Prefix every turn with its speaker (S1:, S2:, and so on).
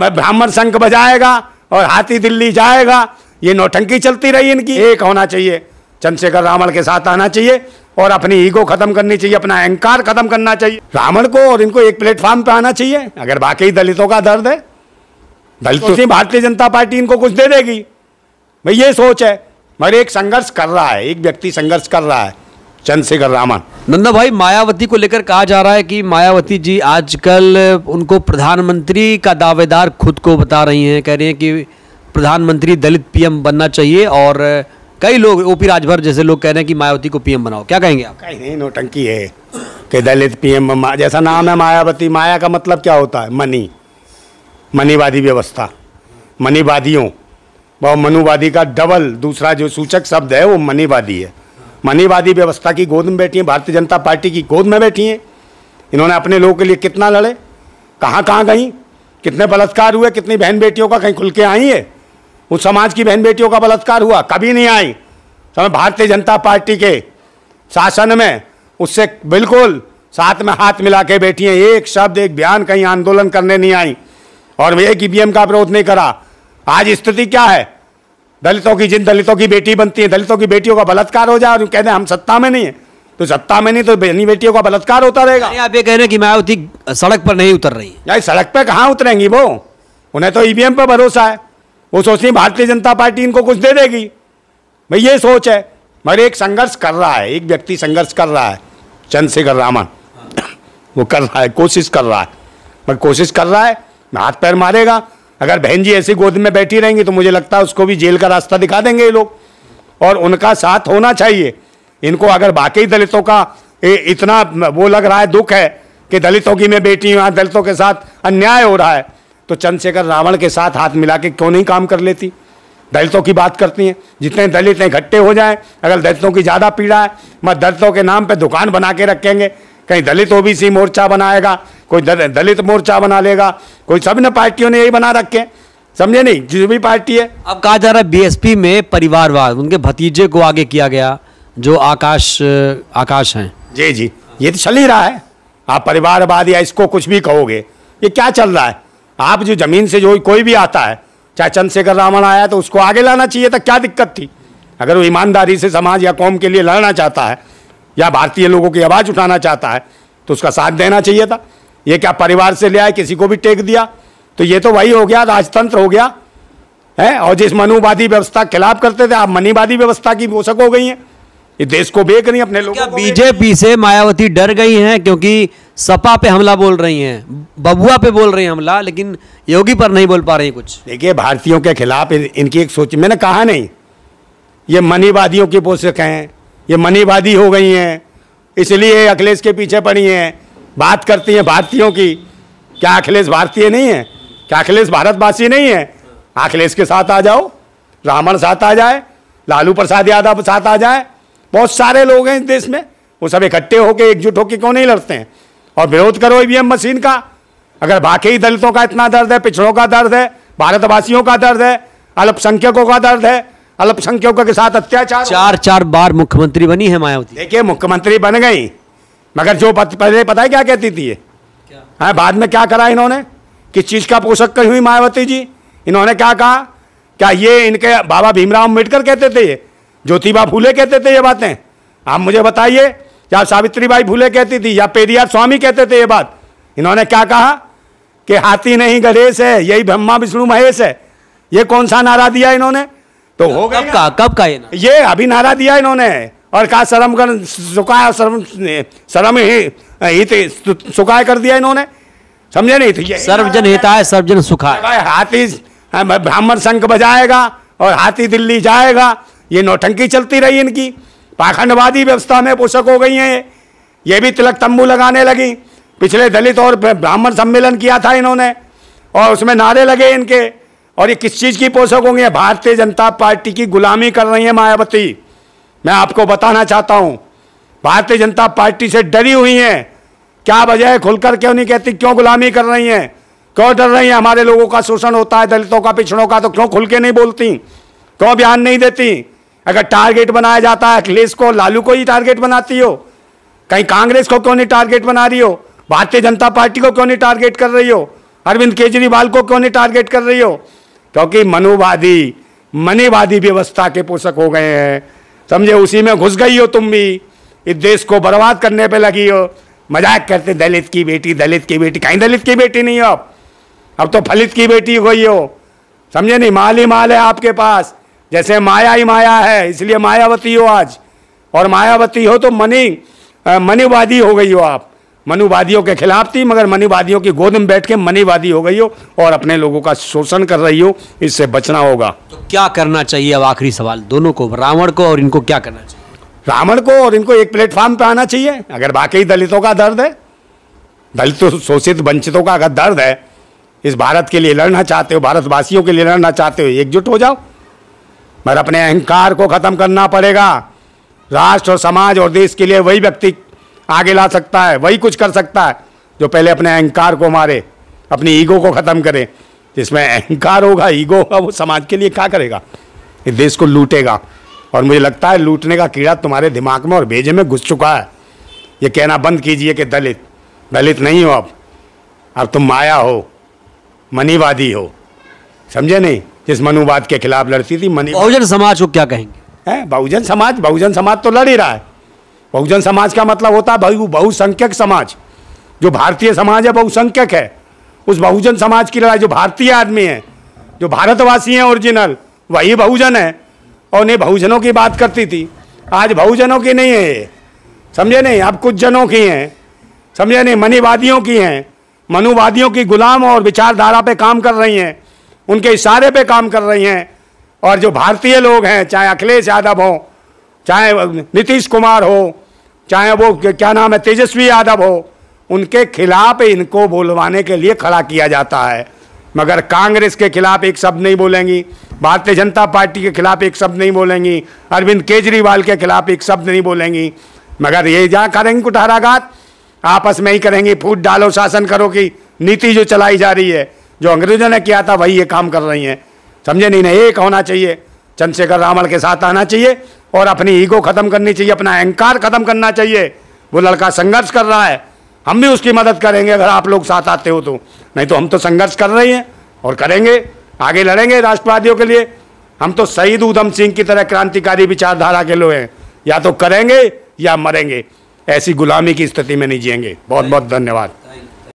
S1: ब्राह्मण शंख बजाएगा और हाथी दिल्ली जाएगा। ये नौटंकी चलती रही इनकी। एक होना चाहिए, चंद्रशेखर रावण के साथ आना चाहिए और अपनी ईगो खत्म करनी चाहिए, अपना अहंकार खत्म करना चाहिए। रावण को और इनको एक प्लेटफॉर्म पे आना चाहिए। अगर वाकई दलितों का दर्द है, दलितों से भारतीय जनता पार्टी इनको कुछ दे देगी, भाई ये सोच है। मगर एक संघर्ष कर रहा है, एक व्यक्ति संघर्ष कर रहा है, चंद्रशेखर रावण।
S2: नंदा भाई, मायावती को लेकर कहा जा रहा है कि मायावती जी आजकल उनको प्रधानमंत्री का दावेदार खुद को बता रही हैं। कह रही हैं कि प्रधानमंत्री दलित पीएम बनना चाहिए और कई लोग, ओपी राजभर जैसे लोग कह रहे हैं कि मायावती को पीएम बनाओ। क्या कहेंगे आप?
S1: कहीं नहीं, नौटंकी है कि दलित पीएम। जैसा नाम है मायावती, माया का मतलब क्या होता है? मनी, मनीवादी व्यवस्था, मनीवादियों व मनुवादी का डबल दूसरा जो सूचक शब्द है वो मनीवादी है। मनीवादी व्यवस्था की गोद में बैठी हैं, भारतीय जनता पार्टी की गोद में बैठी हैं। इन्होंने अपने लोगों के लिए कितना लड़े, कहाँ कहाँ गई, कितने बलात्कार हुए, कितनी बहन बेटियों का कहीं खुल के आई है? उस समाज की बहन बेटियों का बलात्कार हुआ? कभी नहीं आई। समय भारतीय जनता पार्टी के शासन में उससे बिल्कुल साथ में हाथ मिला के बैठी हैं। एक शब्द, एक बयान, कहीं आंदोलन करने नहीं आई और एक ईवीएम का विरोध नहीं करा। आज स्थिति क्या है? दलितों की, जिन दलितों की बेटी बनती है, दलितों की बेटियों का बलात्कार हो जाए और कहते हैं हम सत्ता में नहीं है। तो सत्ता में नहीं तो बहनी बेटियों का बलात्कार होता रहेगा।
S2: आप ये कह रहे हैं कि मायावती सड़क पर नहीं उतर रही?
S1: यार सड़क पे कहाँ उतरेंगी वो? उन्हें तो ईवीएम पे भरोसा है। वो सोचती है भारतीय जनता पार्टी इनको कुछ दे देगी, भाई ये सोच है। मगर एक संघर्ष कर रहा है, एक व्यक्ति संघर्ष कर रहा है, चंद्रशेखर रावण। वो कर रहा है, कोशिश कर रहा है, मगर कोशिश कर रहा है, हाथ पैर मारेगा। अगर बहन जी ऐसी गोद में बैठी रहेंगी तो मुझे लगता है उसको भी जेल का रास्ता दिखा देंगे ये लोग। और उनका साथ होना चाहिए इनको। अगर वाकई दलितों का इतना वो लग रहा है, दुख है कि दलितों की मैं बेटी हूँ, दलितों के साथ अन्याय हो रहा है, तो चंद्रशेखर रावण के साथ हाथ मिला के क्यों नहीं काम कर लेती? दलितों की बात करती हैं, जितने दलित हैं इकट्ठे हो जाएं। अगर दलितों की ज़्यादा पीड़ा है, मैं दलितों के नाम पे दुकान बना के रखेंगे। कहीं दलित ओबीसी मोर्चा बनाएगा, कोई दलित मोर्चा बना लेगा, कोई सब ने पार्टियों ने यही बना रखे, समझे नहीं, जो भी पार्टी है। अब
S2: कहा जा रहा है बीएसपी में परिवारवाद, उनके भतीजे को आगे किया गया जो आकाश हैं।
S1: जी जी, ये तो चल ही रहा है। आप परिवारवाद या इसको कुछ भी कहोगे, ये क्या चल रहा है? आप जो जमीन से जो कोई भी आता है, चाहे चंद्रशेखर रावण आया तो उसको आगे लाना चाहिए था, क्या दिक्कत थी? अगर वो ईमानदारी से समाज या कौम के लिए लड़ना चाहता है या भारतीय लोगों की आवाज़ उठाना चाहता है तो उसका साथ देना चाहिए था। ये क्या परिवार से ले आए, किसी को भी टेक दिया? तो ये तो वही हो गया, राजतंत्र हो गया है। और जिस मनुवादी व्यवस्था के खिलाफ करते थे, आप मनीवादी व्यवस्था की पोषक हो गई हैं। ये देश को बेच रही हैं अपने लोगों को।
S2: बीजेपी से मायावती डर गई हैं क्योंकि सपा पे हमला बोल रही हैं, बबुआ पे बोल रही हैं हमला, लेकिन योगी पर नहीं बोल पा रही कुछ।
S1: देखिए, भारतीयों के खिलाफ इनकी एक सोच, मैंने कहा नहीं, ये मनीवादियों की पोषक हैं, ये मनीवादी हो गई हैं, इसलिए अखिलेश के पीछे पड़ी हैं, बात करती हैं भारतीयों की। क्या अखिलेश भारतीय नहीं है? क्या अखिलेश भारतवासी नहीं है? अखिलेश के साथ आ जाओ, रावण साथ आ जाए, लालू प्रसाद यादव साथ आ जाए, बहुत सारे लोग हैं इस देश में, वो सब इकट्ठे होकर एकजुट होकर क्यों नहीं लड़ते हैं? और विरोध करो ईवीएम मशीन का। अगर वाकई दलितों का इतना दर्द है, पिछड़ों का दर्द है, भारतवासियों का दर्द है, अल्पसंख्यकों का दर्द है, अल्पसंख्यकों के साथ अत्याचार।
S2: चार बार मुख्यमंत्री बनी है मायावती।
S1: देखिए, मुख्यमंत्री बन गई, मगर जो पहले पता है क्या कहती थी ये? हाँ, बाद में क्या करा इन्होंने? किस चीज़ का पोषक कही हुई मायावती जी? इन्होंने क्या कहा? क्या ये इनके बाबा भीमराव अम्बेडकर कहते थे, ये ज्योतिबा फूले कहते थे ये बातें? आप मुझे बताइए, या सावित्रीबाई फूले कहती थी, या पेरियार स्वामी कहते थे ये बात? इन्होंने क्या कहा कि हाथी नहीं गणेश है, यही ब्रह्मा विष्णु महेश है। ये कौन सा नारा दिया इन्होंने? तो हो गया
S2: कब का
S1: ये अभी नारा दिया इन्होंने। और कहा शर्म सुखाया, शर्म ही सुखाय कर दिया इन्होंने, समझे नहीं? तो
S2: सर्वजन हिताय सर्वजन सुखाय।
S1: हाथी ब्राह्मण शंख बजाएगा और हाथी दिल्ली जाएगा। ये नौटंकी चलती रही इनकी। पाखंडवादी व्यवस्था में पोषक हो गई हैं ये भी तिलक तंबू लगाने लगी। पिछले दलित और ब्राह्मण सम्मेलन किया था इन्होंने और उसमें नारे लगे इनके। और ये किस चीज़ की पोषक होंगी? भारतीय जनता पार्टी की गुलामी कर रही है मायावती। मैं आपको बताना चाहता हूँ, भारतीय जनता पार्टी से डरी हुई हैं। क्या वजह है? खुलकर क्यों नहीं कहती? क्यों गुलामी कर रही हैं? क्यों डर रही हैं? हमारे लोगों का शोषण होता है, दलितों का, पिछड़ों का, तो क्यों खुल के नहीं बोलती? क्यों बयान नहीं देती? अगर टारगेट बनाया जाता है अखिलेश को, लालू को ही टारगेट बनाती हो, कहीं कांग्रेस को क्यों नहीं टारगेट बना रही हो? भारतीय जनता पार्टी को क्यों नहीं टारगेट कर रही हो? अरविंद केजरीवाल को क्यों नहीं टारगेट कर रही हो? क्योंकि मनीवादी व्यवस्था के पोषक हो गए हैं, समझे? उसी में घुस गई हो तुम भी, इस देश को बर्बाद करने पे लगी हो। मजाक करते दलित की बेटी, दलित की बेटी। कहीं दलित की बेटी नहीं हो अब तो फलित की बेटी हो गई हो, समझे नहीं? माल ही माल है आपके पास, जैसे माया ही माया है, इसलिए मायावती हो आज। और मायावती हो तो मनीवादी हो गई हो आप। मनुवादियों के खिलाफ थी, मगर मनीवादियों की गोद में बैठ के मनीवादी हो गई हो और अपने लोगों का शोषण कर रही हो। इससे बचना होगा।
S2: तो क्या करना चाहिए? अब आखिरी सवाल दोनों को, रावण को और इनको, क्या करना चाहिए?
S1: रावण को और इनको एक प्लेटफॉर्म पे आना चाहिए। अगर वाकई दलितों का दर्द है, दलितों शोषित वंचितों का अगर दर्द है, इस भारत के लिए लड़ना चाहते हो, भारतवासियों के लिए लड़ना चाहते हो, एकजुट हो जाओ। मगर अपने अहंकार को खत्म करना पड़ेगा। राष्ट्र और समाज और देश के लिए वही व्यक्ति आगे ला सकता है, वही कुछ कर सकता है जो पहले अपने अहंकार को मारे, अपनी ईगो को खत्म करे। जिसमें अहंकार होगा, ईगो होगा, वो समाज के लिए क्या करेगा? इस देश को लूटेगा। और मुझे लगता है लूटने का कीड़ा तुम्हारे दिमाग में और भेजे में घुस चुका है। ये कहना बंद कीजिए कि दलित नहीं हो अब तुम माया हो, मनीवादी हो, समझे नहीं? जिस मनुवाद के खिलाफ लड़ती थी
S2: बहुजन समाज को क्या कहेंगे?
S1: है बहुजन समाज तो लड़ ही रहा है। बहुजन समाज का मतलब होता है बहुसंख्यक समाज। जो भारतीय समाज है बहुसंख्यक है। उस बहुजन समाज की लड़ाई, जो भारतीय आदमी है, जो भारतवासी हैं ओरिजिनल, वही बहुजन है। और नहीं बहुजनों की बात करती थी, आज बहुजनों की नहीं है ये, समझे नहीं? अब कुछ जनों की हैं, समझे नहीं? मनीवादियों की हैं, मनुवादियों की गुलाम और विचारधारा पे काम कर रही हैं, उनके इशारे पे काम कर रही हैं। और जो भारतीय लोग हैं, चाहे अखिलेश यादव हो, चाहे नीतीश कुमार हो, चाहे वो क्या नाम है तेजस्वी यादव हो, उनके खिलाफ इनको बोलवाने के लिए खड़ा किया जाता है। मगर कांग्रेस के खिलाफ एक शब्द नहीं बोलेंगी, भारतीय जनता पार्टी के खिलाफ एक शब्द नहीं बोलेंगी, अरविंद केजरीवाल के खिलाफ एक शब्द नहीं बोलेंगी। मगर ये जहाँ करेंगी कुठाराघात, आपस में ही करेंगी, फूट डालो शासन करो की नीति जो चलाई जा रही है, जो अंग्रेजों ने किया था, वही ये काम कर रही हैं, समझे नहीं? एक होना चाहिए, चंद्रशेखर रावण के साथ आना चाहिए और अपनी ईगो खत्म करनी चाहिए, अपना अहंकार खत्म करना चाहिए। वो लड़का संघर्ष कर रहा है, हम भी उसकी मदद करेंगे अगर आप लोग साथ आते हो तो। नहीं तो हम तो संघर्ष कर रहे हैं और करेंगे, आगे लड़ेंगे राष्ट्रवादियों के लिए। हम तो शहीद उधम सिंह की तरह क्रांतिकारी विचारधारा के लोग हैं, या तो करेंगे या मरेंगे। ऐसी गुलामी की स्थिति में नहीं जिएंगे। बहुत बहुत धन्यवाद।